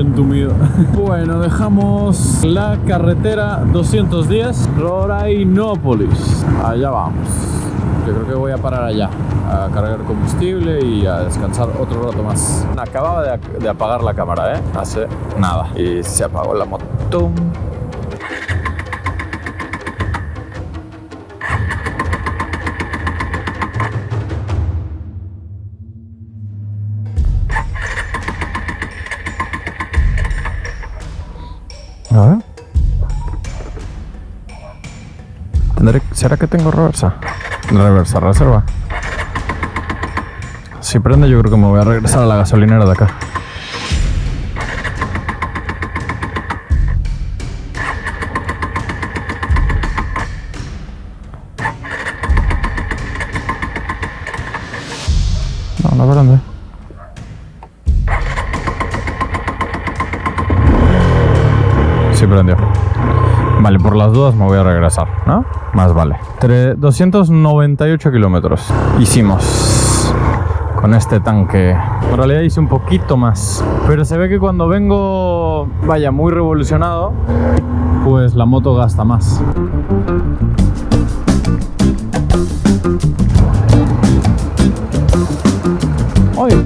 entumido. Bueno, dejamos la carretera 210, Rorainópolis. Allá vamos. Yo creo que voy a parar allá a cargar combustible y a descansar otro rato más. Acababa de apagar la cámara, hace nada. Y se apagó la moto. A ver. ¿Será que tengo reversa? Reserva. Si prende, yo creo que me voy a regresar a la gasolinera de acá. No prende. Sí prendió. Vale, por las dudas me voy a regresar, ¿no? Más vale. 298 kilómetros hicimos con este tanque. En realidad hice un poquito más, pero se ve que cuando vengo, vaya, muy revolucionado, pues la moto gasta más. Oi,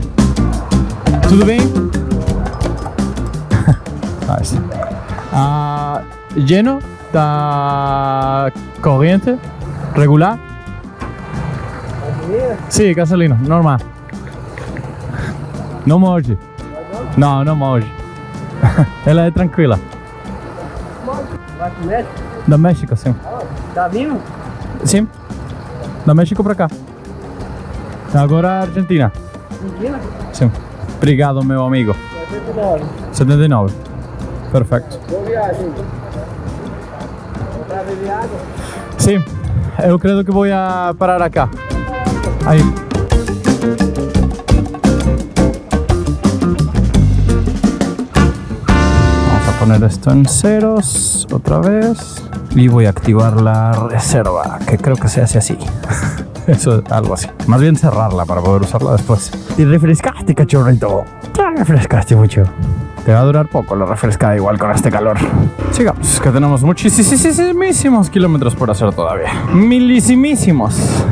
tudo bem? Ahí está. Lleno da corriente regular? Sí, gasolina, normal. No morre. Não morre. Ela é tranquila. Vai pro México? Da México, sim. Tá vindo? Sim. Da México pra cá. Agora Argentina. Argentina? Sim. Obrigado, meu amigo. 79. Perfeito. Boa viagem. Pra beber água? Sim, eu creio que vou a parar acá. Aí. Vamos a poner esto en ceros otra vez. Y voy a activar la reserva, que creo que se hace así. Eso es algo así. Más bien cerrarla para poder usarla después. Te refrescaste, cachorrito. Te refrescaste mucho. Te va a durar poco la refrescada igual con este calor. Sigamos, que tenemos muchísimos kilómetros por hacer todavía. Milísimos.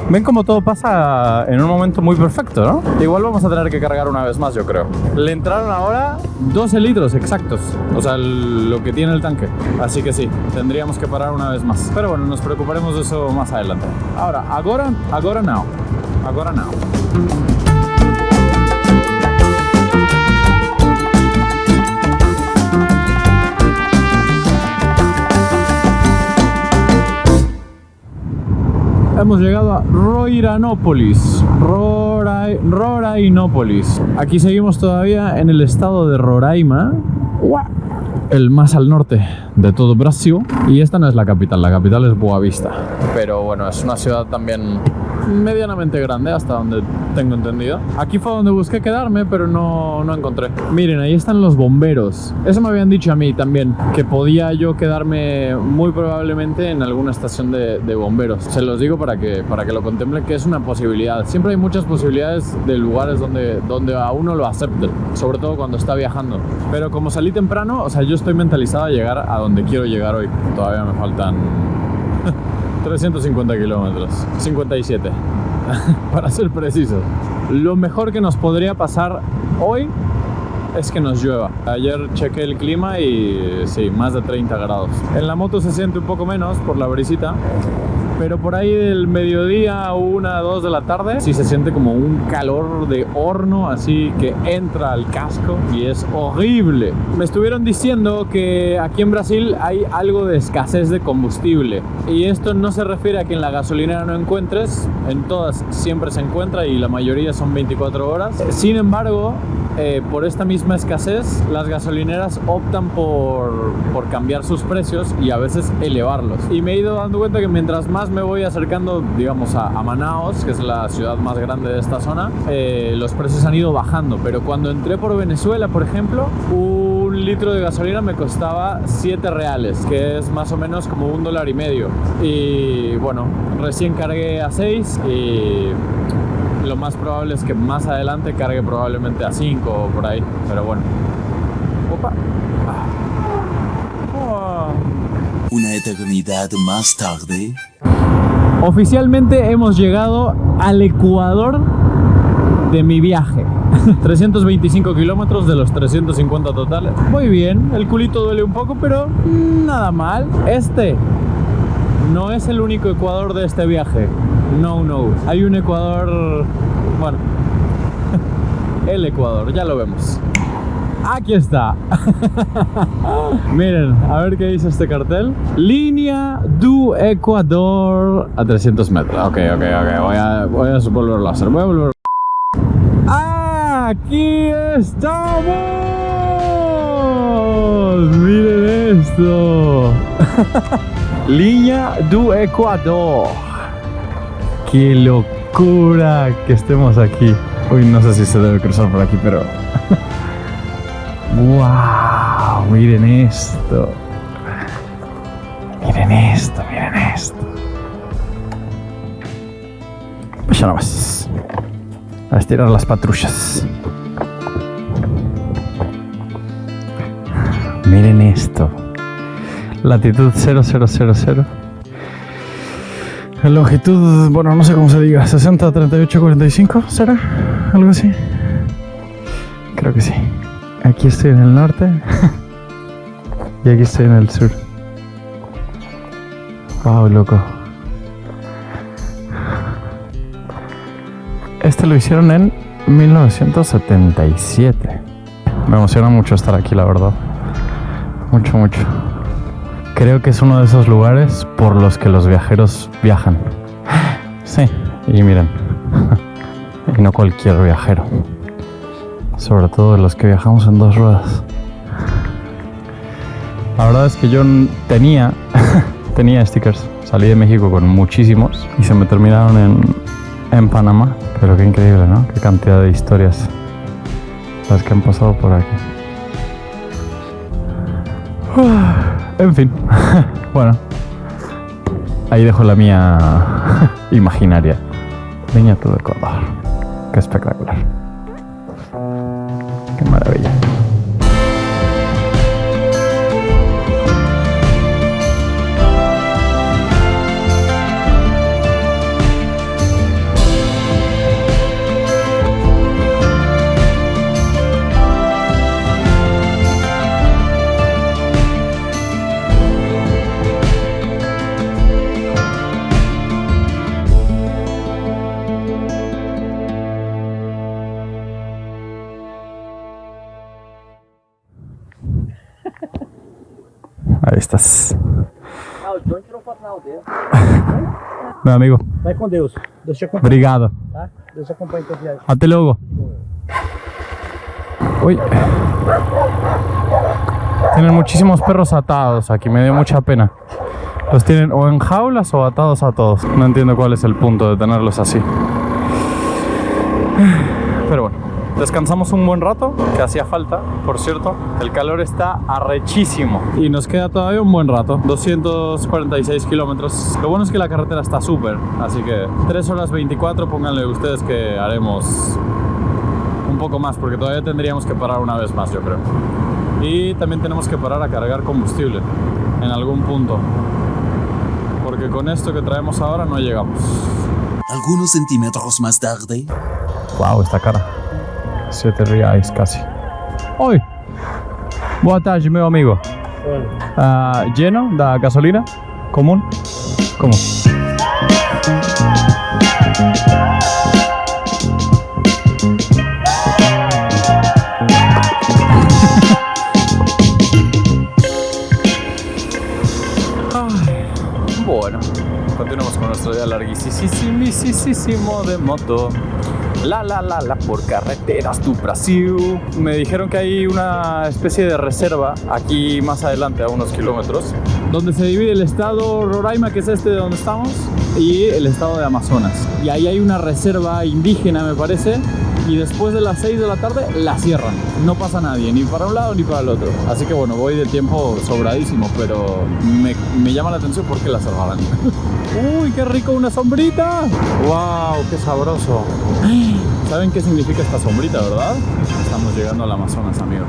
Ven como todo pasa en un momento muy perfecto, ¿no? Igual vamos a tener que cargar una vez más, yo creo. Le entraron ahora 12 litros exactos. O sea, lo que tiene el tanque. Así que sí, tendríamos que parar una vez más. Pero bueno, nos preocuparemos de eso más adelante. Ahora, agora no. Hemos llegado a Rorainópolis. Rorainópolis. Aquí seguimos todavía en el estado de Roraima, el más al norte de todo Brasil. Y esta no es la capital es Boa Vista. Pero bueno, es una ciudad también medianamente grande, hasta donde tengo entendido. Aquí fue donde busqué quedarme, pero no encontré. Miren, ahí están los bomberos. Eso me habían dicho a mí también, que podía yo quedarme muy probablemente en alguna estación de bomberos. Se los digo para que lo contemplen, que es una posibilidad. Siempre hay muchas posibilidades de lugares donde a uno lo acepten, sobre todo cuando está viajando. Pero como salí temprano, o sea, yo estoy mentalizado a llegar a donde quiero llegar hoy. Todavía me faltan 350 kilómetros, 57 para ser preciso. Lo mejor que nos podría pasar hoy es que nos llueva. Ayer chequé el clima y sí, más de 30 grados. En la moto se siente un poco menos por la brisita, pero por ahí del mediodía, 1, 2 de la tarde, sí se siente como un calor de horno, así que entra al casco y es horrible. Me estuvieron diciendo que aquí en Brasil hay algo de escasez de combustible, y esto no se refiere a que en la gasolinera no encuentres, en todas siempre se encuentra y la mayoría son 24 horas. Sin embargo, por esta misma escasez, las gasolineras optan por cambiar sus precios y a veces elevarlos. Y me he ido dando cuenta que mientras más me voy acercando, digamos, a Manaus, que es la ciudad más grande de esta zona, los precios han ido bajando. Pero cuando entré por Venezuela, por ejemplo, un litro de gasolina me costaba 7 reales, que es más o menos como $1.50. Y bueno, recién cargué a 6 y lo más probable es que más adelante cargue probablemente a 5 o por ahí. Pero bueno, Opa. Una eternidad más tarde. Oficialmente hemos llegado al Ecuador de mi viaje. 325 kilómetros de los 350 totales. Muy bien, el culito duele un poco, pero nada mal. Este no es el único Ecuador de este viaje. No. Hay un Ecuador... Bueno, el Ecuador, ya lo vemos. Aquí está. Miren, a ver qué dice este cartel. Línea du Ecuador a 300 metros. Ok. Voy a volverlo a hacer. ¡Aquí estamos! Miren esto. Línea du Ecuador. ¡Qué locura que estemos aquí! Uy, no sé si se debe cruzar por aquí, pero... ¡Wow! Miren esto. Miren esto. Pues ya no más. A estirar las patrullas. Miren esto. Latitud 0000. Longitud, bueno, no sé cómo se diga. 60, 38, 45, ¿será? Algo así. Creo que sí. Aquí estoy en el norte. Y aquí estoy en el sur. Wow, loco. Este lo hicieron en 1977. Me emociona mucho estar aquí, la verdad. Mucho. Creo que es uno de esos lugares por los que los viajeros viajan. Sí, y miren. Y no cualquier viajero. Sobre todo los que viajamos en 2 ruedas. La verdad es que yo tenía stickers. Salí de México con muchísimos y se me terminaron en Panamá. Pero qué increíble, ¿no? Qué cantidad de historias las que han pasado por aquí. En fin. Bueno, ahí dejo la mía imaginaria. Línea du Ecuador. Qué espectacular. Qué maravilla. Aí estás. Ah, o John tirou foto na aldeia. Meu amigo. Vai com Deus. Deus te acompanha. Obrigado. Tá? Deus te acompanha em tua viagem. Hasta luego. Uy. Tienen muchísimos perros atados aquí, me dio mucha pena. Los tienen o en jaulas o atados a todos. No entiendo cuál es el punto de tenerlos así. Pero bueno, descansamos un buen rato, que hacía falta, por cierto. El calor está arrechísimo. Y nos queda todavía un buen rato, 246 kilómetros. Lo bueno es que la carretera está súper, así que 3 horas 24, pónganle ustedes que haremos un poco más, porque todavía tendríamos que parar una vez más, yo creo. Y también tenemos que parar a cargar combustible en algún punto, porque con esto que traemos ahora no llegamos. Algunos centímetros más tarde. Wow, esta cara. 7 reais casi. Oi! Boa tarde, meu amigo. Lleno da gasolina? Común? Como? Bueno, continuamos con nuestro día larguísimo de moto. La por carreteras do Brasil. Me dijeron que hay una especie de reserva aquí más adelante, a unos kilómetros, donde se divide el estado Roraima, que es este de donde estamos, y el estado de Amazonas. Y ahí hay una reserva indígena, me parece, y después de las 6 de la tarde la cierran. No pasa nadie, ni para un lado ni para el otro. Así que bueno, voy de tiempo sobradísimo, pero me llama la atención por qué la cerraran. ¡Uy, qué rico! ¡Una sombrita! ¡Wow! ¡Qué sabroso! ¿Saben qué significa esta sombrita, verdad? Estamos llegando al Amazonas, amigos.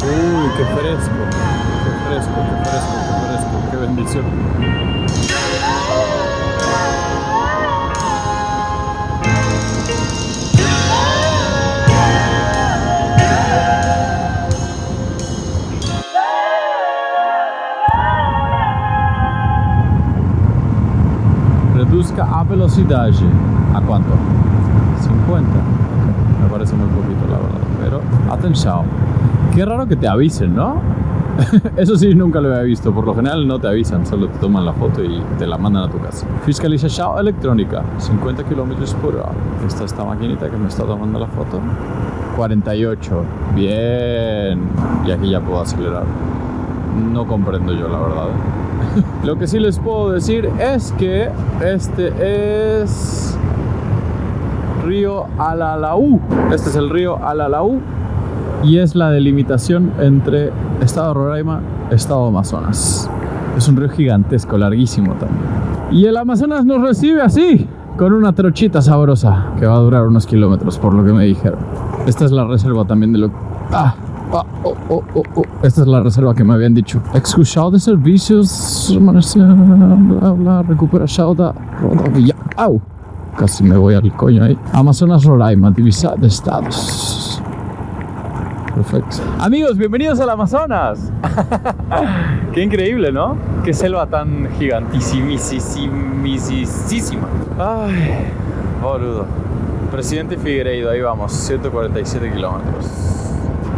Uy, qué fresco. Qué fresco, qué fresco, qué fresco. Qué bendición. Reduzca a velocidad. ¿A cuánto? 50. Okay. Me parece muy poquito, la verdad. Pero, atención. Qué raro que te avisen, ¿no? Eso sí, nunca lo había visto. Por lo general no te avisan, solo te toman la foto y te la mandan a tu casa. Fiscalización electrónica, 50 km por hora. Esta maquinita que me está tomando la foto. 48. Bien. Y aquí ya puedo acelerar. No comprendo yo, la verdad. Lo que sí les puedo decir es que este es Río Alalaú. Este es el río Alalaú y es la delimitación entre Estado de Roraima y Estado de Amazonas. Es un río gigantesco, larguísimo también. Y el Amazonas nos recibe así, con una trochita sabrosa que va a durar unos kilómetros, por lo que me dijeron. Esta es la reserva también de lo... Esta es la reserva que me habían dicho. Excusado de servicios, recuperación de rodovia. ¡Au! Casi me voy al coño ahí. Amazonas Roraima, divisa de estados. Perfecto. Amigos, bienvenidos al Amazonas. Qué increíble, ¿no? Qué selva tan gigantísima. Ay, boludo. Presidente Figueiredo, ahí vamos, 147 kilómetros.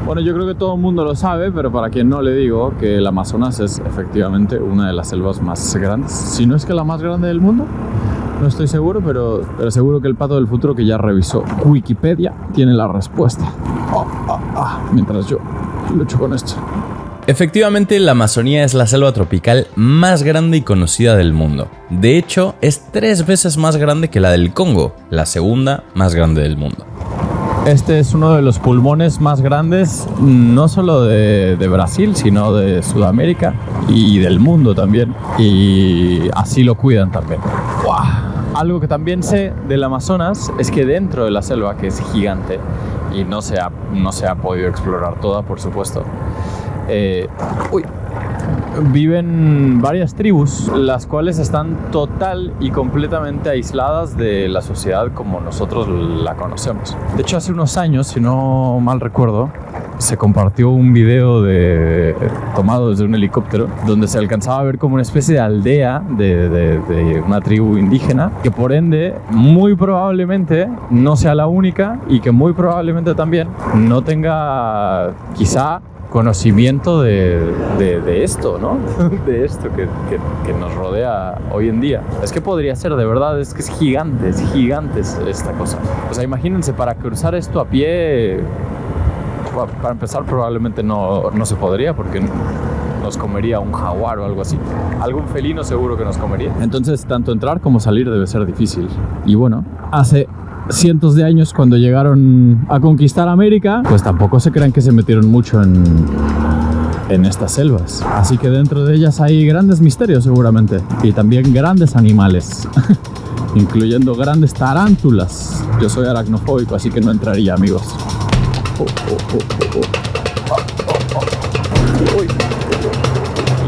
Bueno, yo creo que todo el mundo lo sabe, pero para quien no le digo que el Amazonas es efectivamente una de las selvas más grandes, si no es que la más grande del mundo. No estoy seguro, pero seguro que el pato del futuro que ya revisó Wikipedia tiene la respuesta. Mientras yo lucho con esto. Efectivamente, la Amazonía es la selva tropical más grande y conocida del mundo. De hecho, es 3 veces más grande que la del Congo, la segunda más grande del mundo. Este es uno de los pulmones más grandes, no solo de Brasil, sino de Sudamérica y del mundo también. Y así lo cuidan también. ¡Wow! Algo que también sé del Amazonas es que dentro de la selva, que es gigante y no se ha podido explorar toda, por supuesto, viven varias tribus, las cuales están total y completamente aisladas de la sociedad como nosotros la conocemos. De hecho, hace unos años, si no mal recuerdo, se compartió un video tomado desde un helicóptero donde se alcanzaba a ver como una especie de aldea de una tribu indígena, que por ende muy probablemente no sea la única y que muy probablemente también no tenga quizá conocimiento de esto, ¿no? De esto que nos rodea hoy en día. Es que podría ser, de verdad, es que es gigante esta cosa. O sea, imagínense, para cruzar esto a pie, para empezar probablemente no se podría, porque nos comería un jaguar o algo así. Algún felino seguro que nos comería. Entonces, tanto entrar como salir debe ser difícil. Y bueno, hace cientos de años, cuando llegaron a conquistar América, pues tampoco se crean que se metieron mucho en estas selvas. Así que dentro de ellas hay grandes misterios seguramente. Y también grandes animales, incluyendo grandes tarántulas. Yo soy aracnofóbico, así que no entraría, amigos. Uy.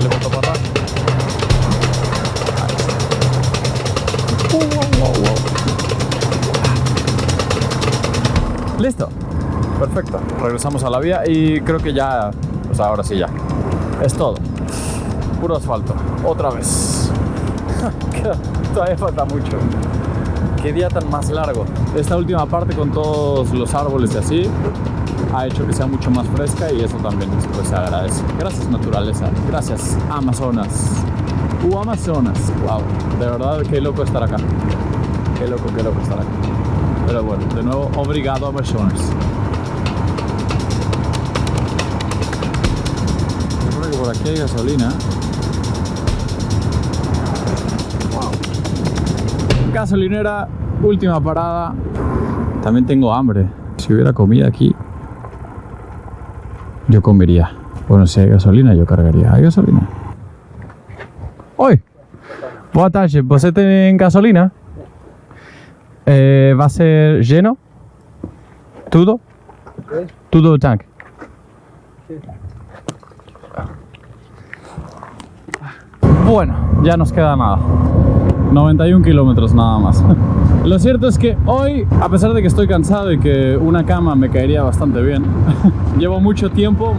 Le boto para atrás. Listo, perfecto, regresamos a la vía y creo que ya, pues ahora sí ya, es todo, puro asfalto, otra vez. Todavía falta mucho. Qué día tan más largo. Esta última parte con todos los árboles y así ha hecho que sea mucho más fresca y eso también pues, se agradece. Gracias, naturaleza, gracias, Amazonas. Amazonas, wow, de verdad qué loco estar acá, qué loco estar acá. Pero bueno, de nuevo, obrigado, Amazonas. Yo creo que por aquí hay gasolina. Wow. Gasolinera, última parada. También tengo hambre. Si hubiera comida aquí, yo comería. Bueno, si hay gasolina, yo cargaría. ¿Hay gasolina? Oi! Boa tarde, ¿você tem gasolina? ¿Va a ser lleno? ¿Todo? ¿Qué? ¿Todo el tanque? Sí. Bueno, ya nos queda nada. 91 kilómetros nada más. Lo cierto es que hoy, a pesar de que estoy cansado y que una cama me caería bastante bien, llevo mucho tiempo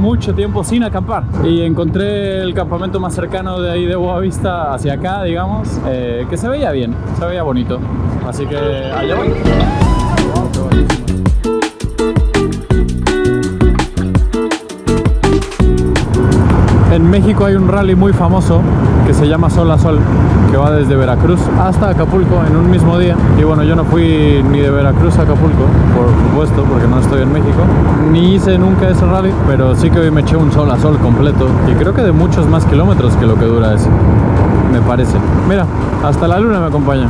sin acampar. Y encontré el campamento más cercano de ahí de Boavista hacia acá, digamos, que se veía bien, se veía bonito. Así que allá voy. En México hay un rally muy famoso que se llama Sol a Sol, que va desde Veracruz hasta Acapulco en un mismo día. Y bueno, yo no fui ni de Veracruz a Acapulco, por supuesto, porque no estoy en México, ni hice nunca ese rally, pero sí que hoy me eché un Sol a Sol completo y creo que de muchos más kilómetros que lo que dura ese, me parece. Mira, hasta la luna me acompaña.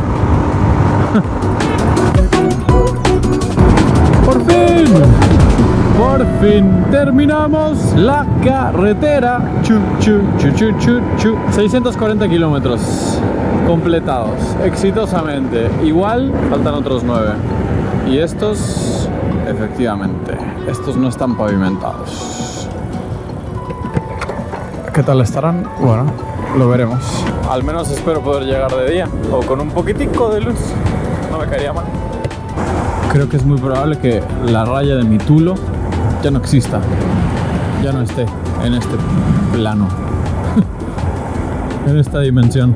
¡Por fin! Por fin terminamos la carretera. 640 kilómetros completados exitosamente. Igual faltan otros 9. Y estos, efectivamente, estos no están pavimentados. ¿Qué tal estarán? Bueno, lo veremos. Al menos espero poder llegar de día o con un poquitico de luz. No me caería mal. Creo que es muy probable que la raya de mi Tulo ya no exista, ya no esté en este plano, en esta dimensión.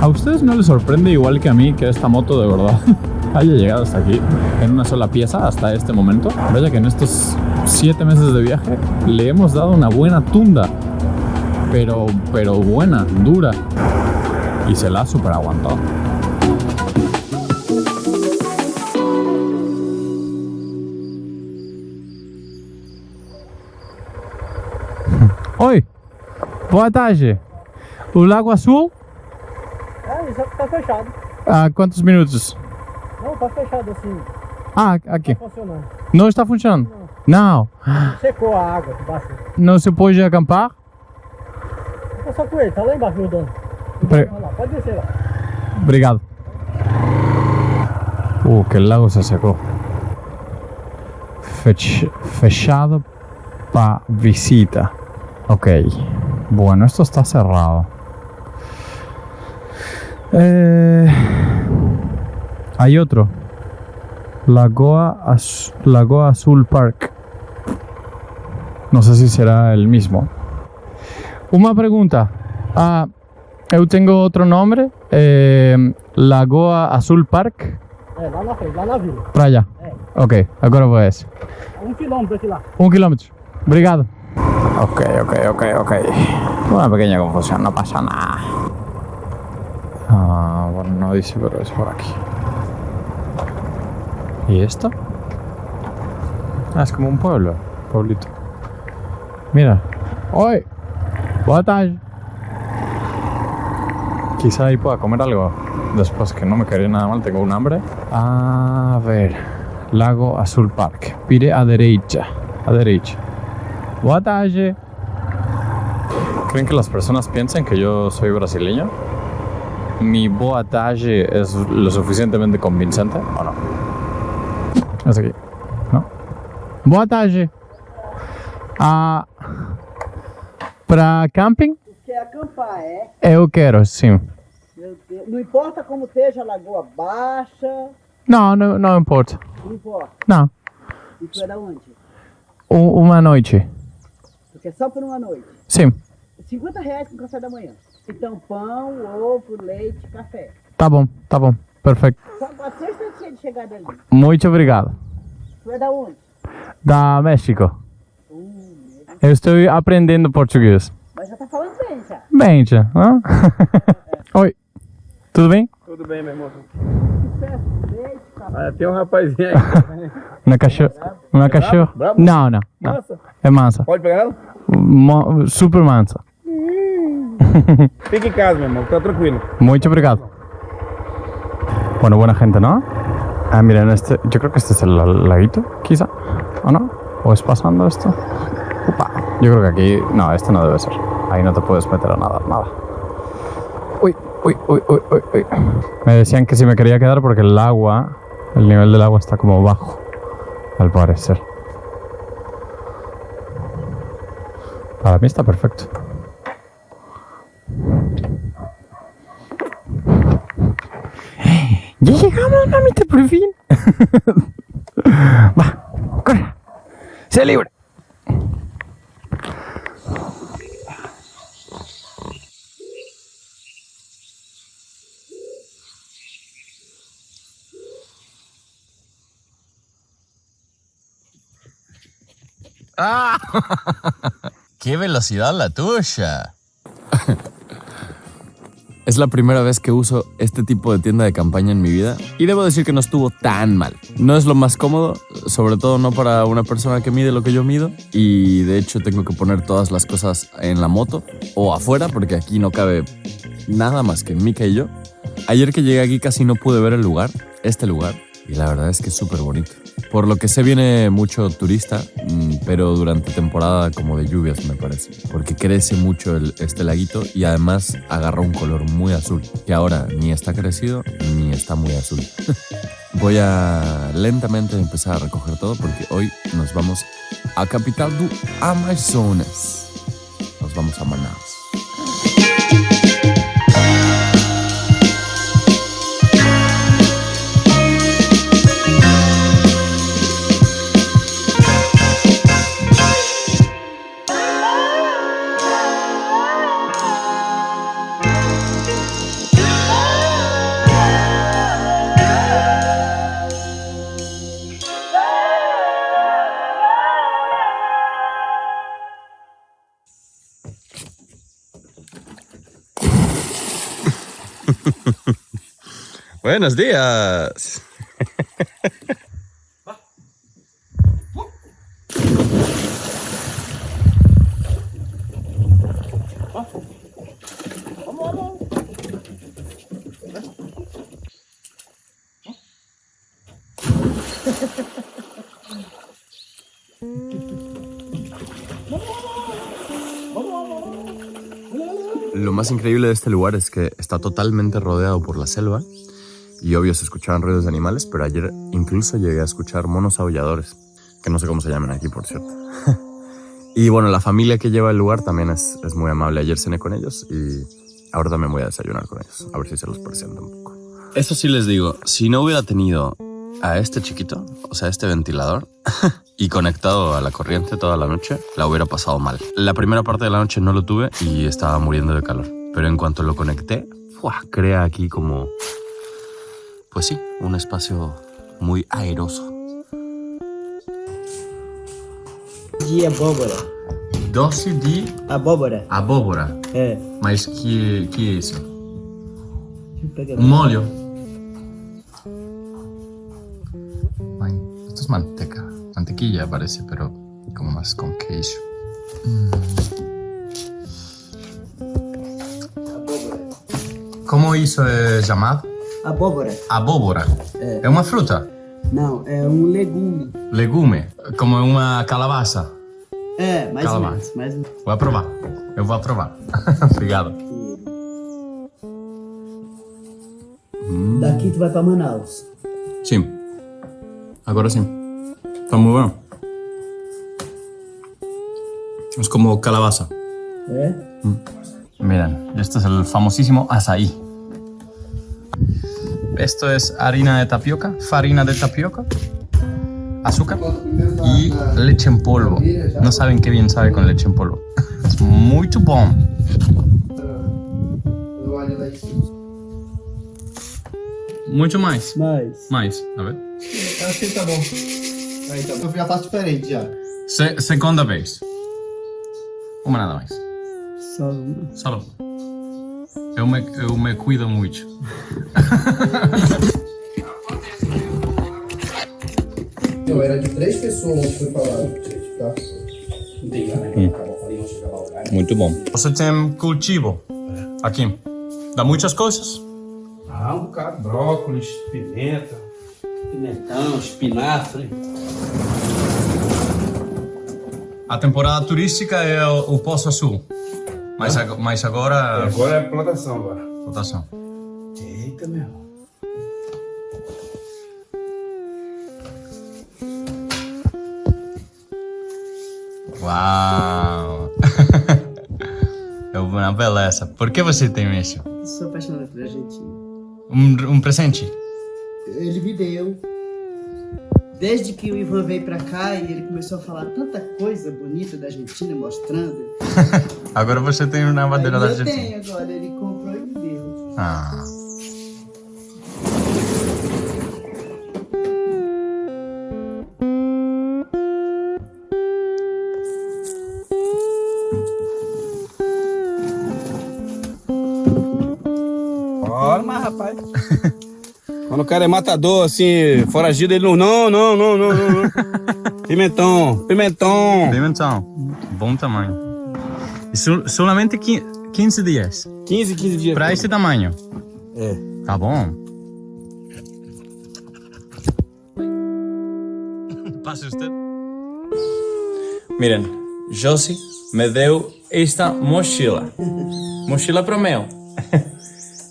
¿A ustedes no les sorprende igual que a mí que esta moto de verdad haya llegado hasta aquí en una sola pieza hasta este momento? Vaya que en estos 7 meses de viaje le hemos dado una buena tunda, pero buena, dura, y se la ha super aguantado. Oi, boa tarde. O Lago Azul? Isso tá fechado. Há quantos minutos? Não, tá fechado assim. Ah, aqui. Tá funcionando. Não está funcionando? Não. Secou a água embaixo. Não se pode acampar? Vou passar com ele, tá lá embaixo rodando. Pre- Vai lá, pode descer lá. Obrigado. Que el lago se secó. Fechado para visita. Ok. Bueno, esto está cerrado. Hay otro. Lagoa Azul Park. No sé si será el mismo. Una pregunta. Eu tengo otro nombre. Lagoa Azul Park. Lá na frente, lá na vila. Para allá. Ok, agora vou esse. 1 quilômetro aqui lá. 1 kilómetro. Obrigado. Ok. Una pequeña confusión, no pasa nada. Bueno, no dice, pero es por aquí. ¿Y esto? Es como un pueblito. Mira. ¡Hoy! Boa tarde. Quizá ahí pueda comer algo después, que no me caería nada mal, tengo un hambre. A ver. Lago Azul Park. Pire a derecha. Boa tarde. ¿Creen que las personas piensan que yo soy brasileño? ¿Mi boa tarde es lo suficientemente convincente o no? Es aquí, ¿no? Boa tarde. Para camping? Quer acampar, é? Eu quero, sim. Meu Deus. Não importa como esteja a lagoa baixa. Não importa. Não importa. Não. E tu é da onde? Uma noite. Tu quer só por uma noite? Sim. R$50 com café da manhã. Então pão, ovo, leite, café. Tá bom. Perfeito. Só 400 de chegada ali. Muito obrigado. Tu é da onde? Da México. Eu estou aprendendo português. Mas já tá falando bem, já. Bem, já. Oi. Tudo bem? Tudo bem, meu irmão. Leite, café. Tem um rapazinho aí. Uma cachorro? Bravo? Não. Mansa? É mansa. Pode pegar ela? Super mansa. Fica em casa, meu irmão, tá tranquilo. Mucho obrigado. Bueno, buena gente, ¿no? Miren, yo creo que este es el laguito, quizá. ¿O no? ¿O es pasando esto? Upa. Yo creo que aquí... No, este no debe ser. Ahí no te puedes meter a nada. Uy. Me decían que si me quería quedar porque el nivel del agua está como bajo, al parecer. Para mí está perfecto. ¡Ya llegamos, mamita, por fin! Va, corre. ¡Sea libre! ¡Ah! ¡Qué velocidad la tuya! Es la primera vez que uso este tipo de tienda de campaña en mi vida y debo decir que no estuvo tan mal. No es lo más cómodo, sobre todo no para una persona que mide lo que yo mido, y de hecho tengo que poner todas las cosas en la moto o afuera porque aquí no cabe nada más que Mika y yo. Ayer que llegué aquí casi no pude ver este lugar, y la verdad es que es súper bonito. Por lo que sé viene mucho turista, pero durante temporada como de lluvias me parece, porque crece mucho este laguito y además agarra un color muy azul, que ahora ni está crecido ni está muy azul. Voy a lentamente empezar a recoger todo porque hoy nos vamos a capital do Amazonas. Nos vamos a Manaus. Buenos días. Lo más increíble de este lugar es que está totalmente rodeado por la selva y obvio se escuchaban ruidos de animales, pero ayer incluso llegué a escuchar monos aulladores, que no sé cómo se llaman aquí, por cierto. Y bueno, la familia que lleva el lugar también es muy amable. Ayer cené con ellos y ahora también voy a desayunar con ellos, a ver si se los presento un poco. Eso sí les digo, si no hubiera tenido a este chiquito, o sea, este ventilador, y conectado a la corriente toda la noche, la hubiera pasado mal. La primera parte de la noche no lo tuve y estaba muriendo de calor. Pero en cuanto lo conecté, crea aquí como, pues sí, un espacio muy airoso. De abóbora. Doce de Abóbora. abóbora. É. Mas que é isso? Deixa eu pegar. Molho. Ay, esto es manteca. Mantequilla parece, pero como más con queso. Como isso é chamado? Abóbora. Abóbora. É uma fruta? Não, é um legume. Legume. Como uma calabaça. É, mais ou Calma. menos. Mais ou menos. Vou aprovar. Eu vou aprovar. Obrigado. Daqui tu vai pra Manaus. Sí. Ahora sí. Está muy bueno. Es como calabaza. É? Miren, este es el famosísimo azaí. Esto es harina de tapioca, farina de tapioca, azúcar y leche en polvo. No saben qué bien sabe con leche en polvo. Es muy bom. Muito mais. Mais. Mais, a ver. Acho que tá bom. Aí tá bom. Eu já faço diferente já. Segunda vez. Uma nada mais. Só uma. Solo. Eu me cuido muito. Eu era de 3 pessoas que foi falado, gente, tá? Muito bom. Você tem cultivo aqui? Dá muitas coisas? Ah, um bocado. Brócolis, pimenta. Pimentão, espinafre. A temporada turística é o Poço Azul. Mas agora... Agora é plantação agora. Votação. Eita, meu. Uau! É uma beleza. Por que você tem isso? Sou apaixonado por Argentina. Presente? Ele me deu. Desde que o Ivan veio pra cá e ele começou a falar tanta coisa bonita da Argentina, mostrando. Agora você tem uma bandeira da Eu Argentina. tenho agora, ele comprou e me deu. Ah. Bora, mas rapaz. Quando o cara é matador, assim, foragido, ele não. Pimentão. Pimentão. Bom tamanho. E solamente 15 dias. 15 dias. Para esse tamanho. É. Tá bom. Pase usted. Miren, Josie me deu esta mochila. Mochila pro meu.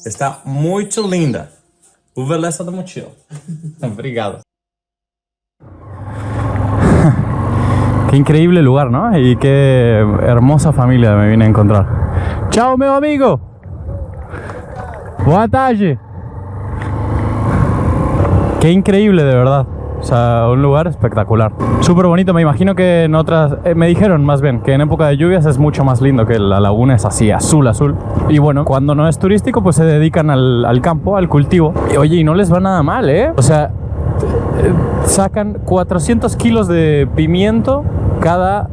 Está muito linda. O beleza da mochila. Obrigado. Qué increíble lugar, ¿no? Y qué hermosa familia me vine a encontrar. Chao, meu amigo. Buenas tardes. Qué increíble, de verdad. O sea, un lugar espectacular. Súper bonito. Me imagino que en otras... me dijeron más bien que en época de lluvias es mucho más lindo, que la laguna es así, azul. Y bueno, cuando no es turístico, pues se dedican al campo, al cultivo. Y, oye, y no les va nada mal, ¿eh? O sea, sacan 400 kilos de pimiento cada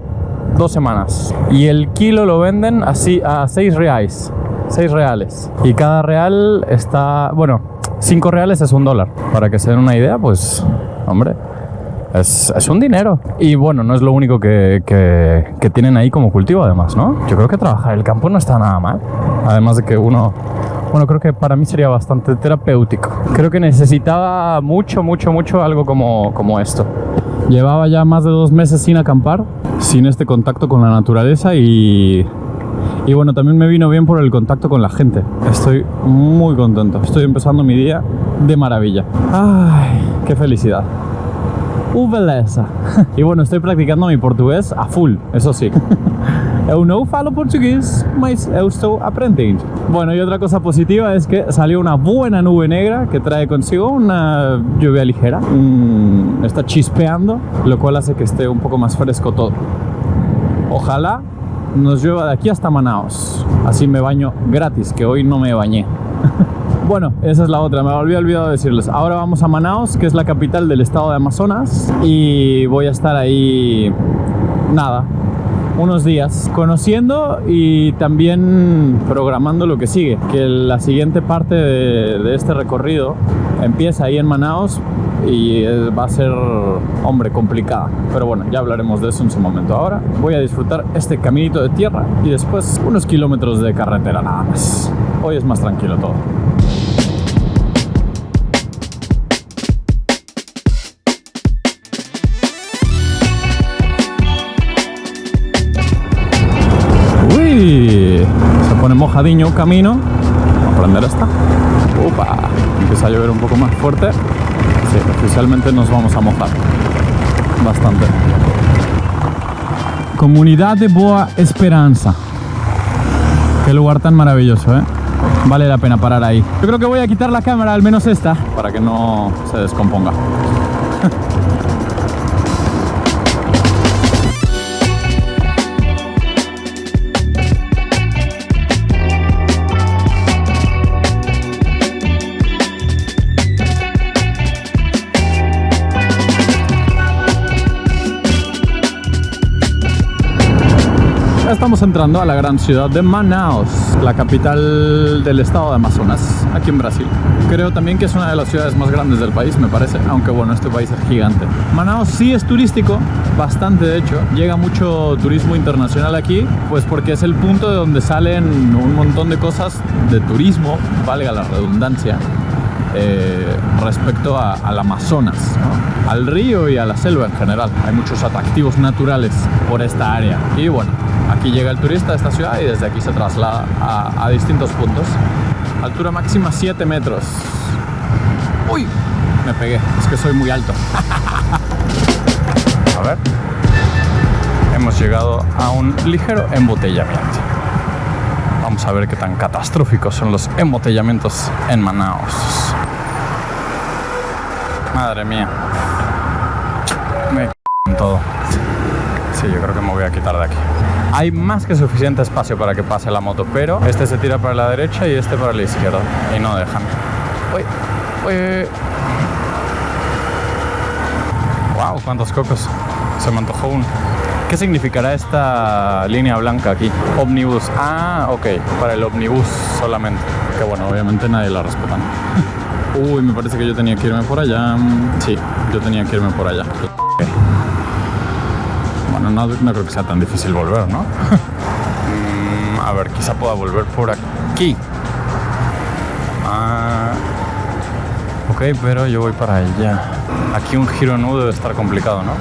2 semanas. Y el kilo lo venden así a 6 reales. 6 reales. Y cada real está... Bueno, 5 reales es $1. Para que se den una idea, pues... Hombre, es un dinero. Y bueno, no es lo único que tienen ahí como cultivo, además, ¿no? Yo creo que trabajar el campo no está nada mal. Además de que uno... Bueno, creo que para mí sería bastante terapéutico. Creo que necesitaba mucho algo como esto. Llevaba ya más de 2 meses sin acampar, sin este contacto con la naturaleza y bueno, también me vino bien por el contacto con la gente. Estoy muy contento. Estoy empezando mi día de maravilla. ¡Ay, qué felicidad! Beleza. Y bueno, estoy practicando mi portugués a full, eso sí. Eu não falo portugués, mas eu estou aprendendo. Bueno, y otra cosa positiva es que salió una buena nube negra que trae consigo una lluvia ligera. Está chispeando, lo cual hace que esté un poco más fresco todo. Ojalá nos llueva de aquí hasta Manaos. Así me baño gratis, que hoy no me bañé. Bueno, esa es la otra, me había olvidado decirles. Ahora vamos a Manaos, que es la capital del estado de Amazonas, y voy a estar ahí, nada, unos días conociendo y también programando lo que sigue. Que la siguiente parte de este recorrido empieza ahí en Manaos y va a ser, hombre, complicada. Pero bueno, ya hablaremos de eso en su momento. Ahora voy a disfrutar este caminito de tierra y después unos kilómetros de carretera nada más. Hoy es más tranquilo todo. Se pone mojadiño un camino. Vamos a prender esta. Upa, empieza a llover un poco más fuerte. Sí, oficialmente nos vamos a mojar bastante. Comunidad de Boa Esperanza. Qué lugar tan maravilloso, ¿eh? Vale la pena parar ahí. Yo creo que voy a quitar la cámara, al menos esta, para que no se descomponga. Estamos entrando a la gran ciudad de Manaos, la capital del estado de Amazonas, aquí en Brasil. Creo también que es una de las ciudades más grandes del país, me parece, aunque bueno, este país es gigante. Manaos sí es turístico, bastante de hecho. Llega mucho turismo internacional aquí, pues porque es el punto de donde salen un montón de cosas de turismo, valga la redundancia, respecto al Amazonas, ¿no? Al río y a la selva en general. Hay muchos atractivos naturales por esta área. Y bueno, aquí llega el turista a esta ciudad y desde aquí se traslada a distintos puntos. Altura máxima 7 metros. ¡Uy! Me pegué, es que soy muy alto. A ver. Hemos llegado a un ligero embotellamiento. Vamos a ver qué tan catastróficos son los embotellamientos en Manaos. Madre mía. Me en todo. Sí, yo creo que me voy a quitar de aquí. Hay más que suficiente espacio para que pase la moto, pero este se tira para la derecha y este para la izquierda. Y no dejan. Uy, uy. Wow, cuántos cocos. Se me antojó uno. ¿Qué significará esta línea blanca aquí? Omnibus. Ah, ok. Para el omnibus solamente. Que bueno, obviamente nadie la respeta, ¿no? Uy, me parece que yo tenía que irme por allá. Sí, yo tenía que irme por allá. Okay. Bueno, no creo que sea tan difícil volver, ¿no? A ver, quizá pueda volver por aquí. Ah, ok, pero yo voy para allá. Aquí un giro nudo debe estar complicado, ¿no?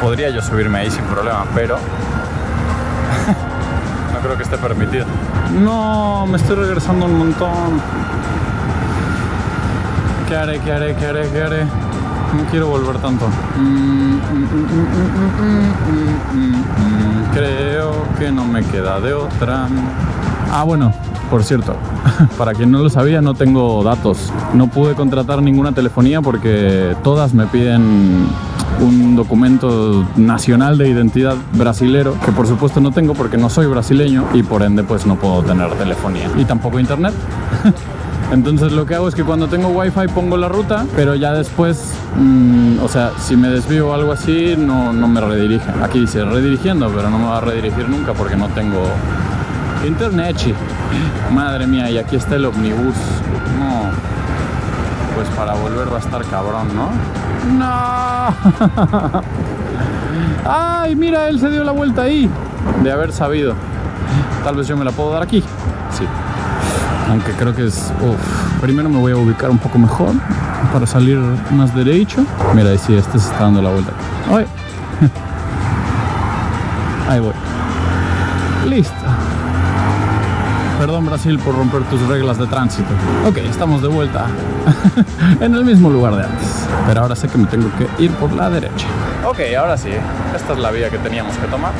Podría yo subirme ahí sin problema, pero no creo que esté permitido. No, me estoy regresando un montón. ¿Qué haré? No quiero volver tanto. Creo que no me queda de otra. Ah, bueno, por cierto, para quien no lo sabía, no tengo datos. No pude contratar ninguna telefonía porque todas me piden un documento nacional de identidad brasilero, que por supuesto no tengo porque no soy brasileño y por ende pues no puedo tener telefonía y tampoco internet. Entonces lo que hago es que cuando tengo wifi pongo la ruta, pero ya después, o sea, si me desvío o algo así, no me redirige. Aquí dice redirigiendo, pero no me va a redirigir nunca porque no tengo internet. Madre mía, y aquí está el omnibus. No, pues para volver va a estar cabrón, ¿no? ¡No! ¡Ay, mira! Él se dio la vuelta ahí. De haber sabido. Tal vez yo me la puedo dar aquí. Sí. Aunque creo que es... Primero me voy a ubicar un poco mejor para salir más derecho. Mira, ahí sí, este se está dando la vuelta. ¡Ay! Ahí voy. Listo. Perdón, Brasil, por romper tus reglas de tránsito. Ok, estamos de vuelta en el mismo lugar de antes. Pero ahora sé que me tengo que ir por la derecha. Ok, ahora sí. Esta es la vía que teníamos que tomar.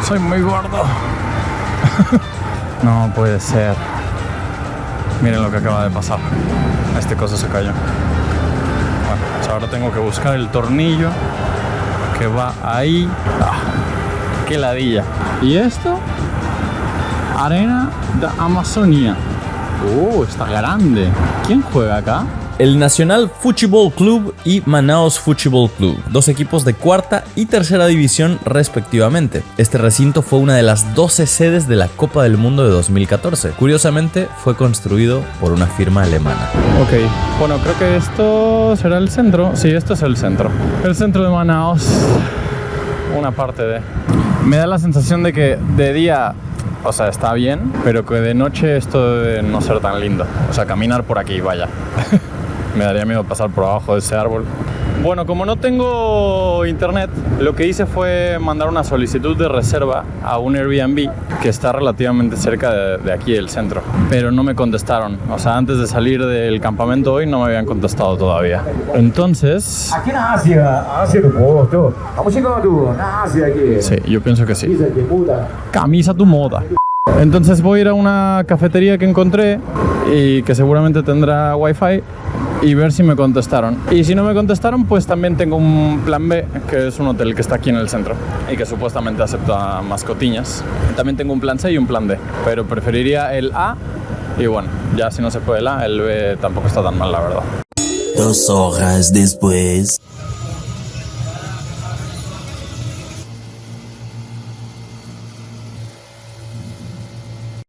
Soy muy gordo. No puede ser. Miren lo que acaba de pasar. Este coso se cayó. Bueno, pues ahora tengo que buscar el tornillo que va ahí. ¡Qué ladilla! ¿Y esto? Arena de Amazonia. Está grande. ¿Quién juega acá? El Nacional Futebol Club y Manaus Futebol Club, dos equipos de cuarta y tercera división respectivamente. Este recinto fue una de las 12 sedes de la Copa del Mundo de 2014. Curiosamente, fue construido por una firma alemana. Ok, bueno, creo que esto será el centro. Sí, esto es el centro. El centro de Manaus. Una parte de... Me da la sensación de que de día... O sea, está bien, pero que de noche esto debe no ser tan lindo. O sea, caminar por aquí, vaya. Me daría miedo pasar por abajo de ese árbol. Bueno, como no tengo internet, lo que hice fue mandar una solicitud de reserva a un Airbnb que está relativamente cerca de aquí del centro. Pero no me contestaron. O sea, antes de salir del campamento hoy no me habían contestado todavía. Entonces... Aqui na Ásia do Porto. Estamos chegando na Ásia aqui. Sí, yo pienso que sí. Camisa de muda. Camisa tu moda. Entonces voy a ir a una cafetería que encontré y que seguramente tendrá wifi y ver si me contestaron. Y si no me contestaron, pues también tengo un plan B, que es un hotel que está aquí en el centro y que supuestamente acepta mascotiñas. También tengo un plan C y un plan D, pero preferiría el A. Y bueno, ya si no se puede el A, el B tampoco está tan mal, la verdad. 2 horas después.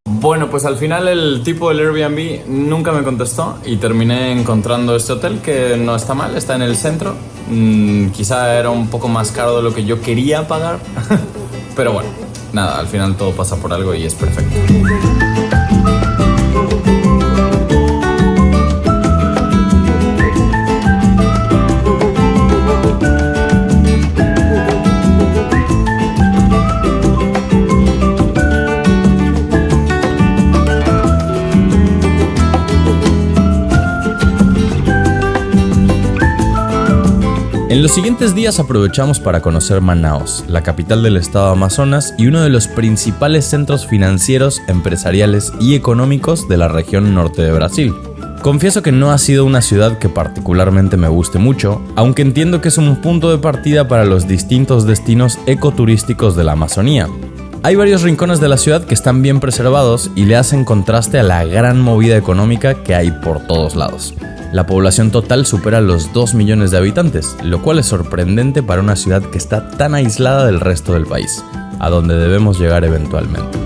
Bueno, pues al final el tipo del Airbnb nunca me contestó y terminé encontrando este hotel que no está mal, está en el centro. Quizá era un poco más caro de lo que yo quería pagar, pero bueno, nada, al final todo pasa por algo y es perfecto. En los siguientes días aprovechamos para conocer Manaus, la capital del estado de Amazonas y uno de los principales centros financieros, empresariales y económicos de la región norte de Brasil. Confieso que no ha sido una ciudad que particularmente me guste mucho, aunque entiendo que es un punto de partida para los distintos destinos ecoturísticos de la Amazonía. Hay varios rincones de la ciudad que están bien preservados y le hacen contraste a la gran movida económica que hay por todos lados. La población total supera los 2 millones de habitantes, lo cual es sorprendente para una ciudad que está tan aislada del resto del país, a donde debemos llegar eventualmente.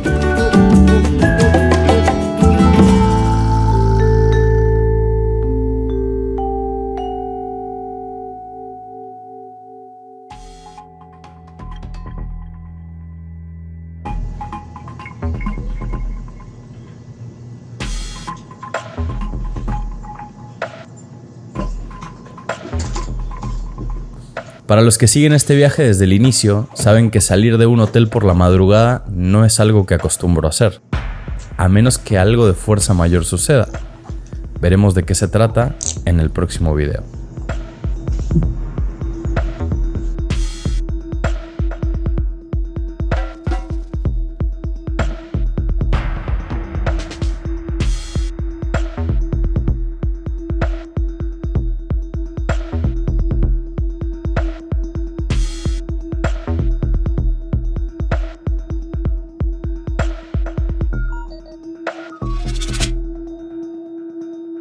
Para los que siguen este viaje desde el inicio, saben que salir de un hotel por la madrugada no es algo que acostumbro a hacer, a menos que algo de fuerza mayor suceda. Veremos de qué se trata en el próximo video.